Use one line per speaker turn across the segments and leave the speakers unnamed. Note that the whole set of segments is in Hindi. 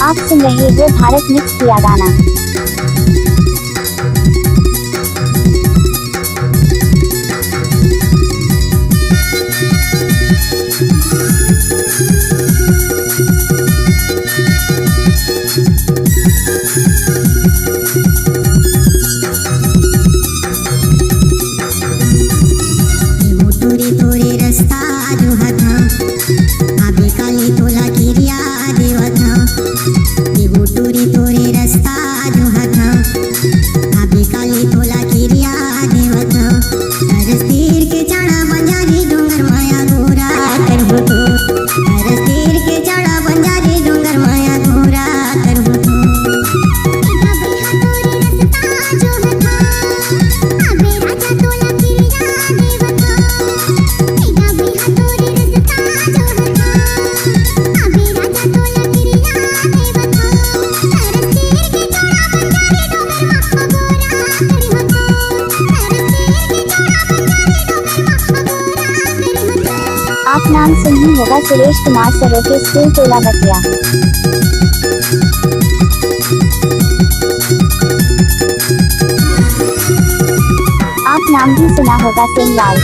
आप सुन रहे हो भारत मिक्स किया गाना।
तोरे रस्ता जो हथा आबे काली तोला किरिया देवथा देवो तोरे रस्ता जो हथा आबे काली तोला किरिया देवथा तरस तीर के चढ़ा बंजारी डोंगर माया गोरा करबो तो तरस तीर के चढ़ा बंजारी डोंगर माया गोरा करबो तो
आप नाम सुनी होगा सुरेश कुमार सरोके स्कूल टोला बतिया। आप नाम भी सुना होगा सिंह लाल।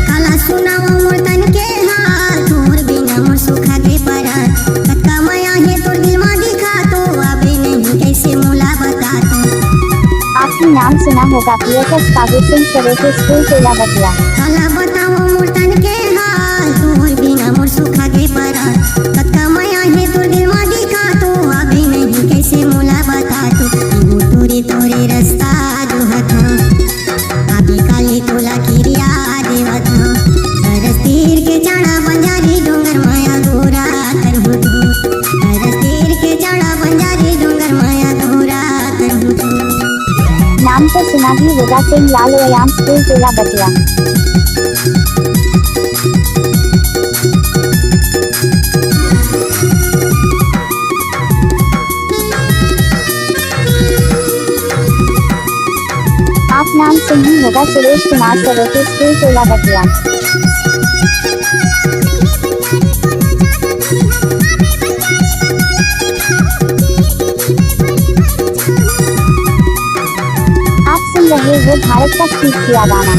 काला सुनावा मोर तन के हाल तोर बिना मोर सुखा के परा कतका माया है तोर दिल मा दिखा तो आबे नहीं कैसे मोला बता तो
आपकी नाम सुना होगा PSS काबू सिंह सरोके स्कूल टोला बतिया।
काला बताओ मोर तन के हाल तोर बिना मोर सुखा के परा कतका माया है तोर दिल मा दिखा तो आबे नहीं कैसे मोला बता तो तोरे रास्ता जो हथा आबे काली तोला किरिया देवथा तरस तीर के चढ़ा बंजारी डोंगर माया गोरा करबो तो तरस तीर के चढ़ा बंजारी डोंगर माया गोरा करबो तो
नाम तो सुना भी होगा सिंह लाल व्यायाम स्कूल टोला बतिया। आप नाम सुनी होगा सुरेश कुमार सरोके स्कूल टोला बतिया। आप सुन रहे हो भारत का स्पीक किया गाना।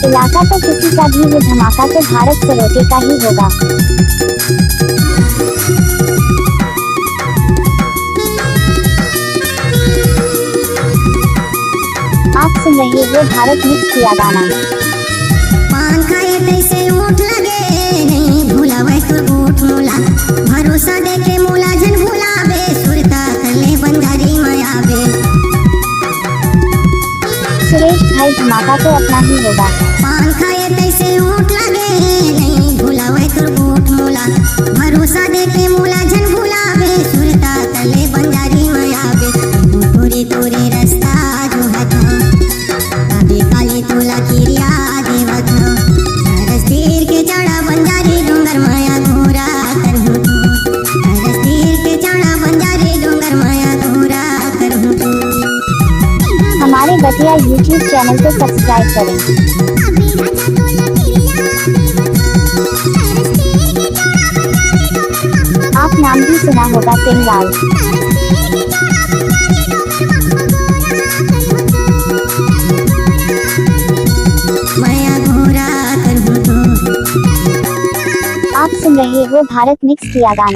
इलाका तो किसी का भी वो धमाका तो भारत सरोके का ही होगा। आप सुन रहे हो भारत मिक्स किया गाना।
पान खाए तैसे ऊँट लगे नहीं भूलावे तो ऊँट मोला भरोसा देके मोला जन भूलावे सुरता करले बंजारी मायावे
सुरेश भाई धमाका तो अपना ही होगा।
पान खाए तैसे ऊँट लगे नहीं भूलावे तो ऊँट मोला भरोसा देके मोला जन भूलावे सुरता करले बंजारी मायावे तोरे रास्ता जो हथा आबे काली तोला किरिया देवथा तरस तीर के चढ़ा बंजारी डोंगर माया गोरा करबो तो तरस तीर के चढ़ा बंजारी डोंगर माया गोरा करबो तो
हमारे बतिया YouTube चैनल को सब्सक्राइब करें। आप नाम भी सुना होगा सिंह लाल।
माया गोरा करबो तो
आप सुन रहे हो भारत मिक्स किया गाना।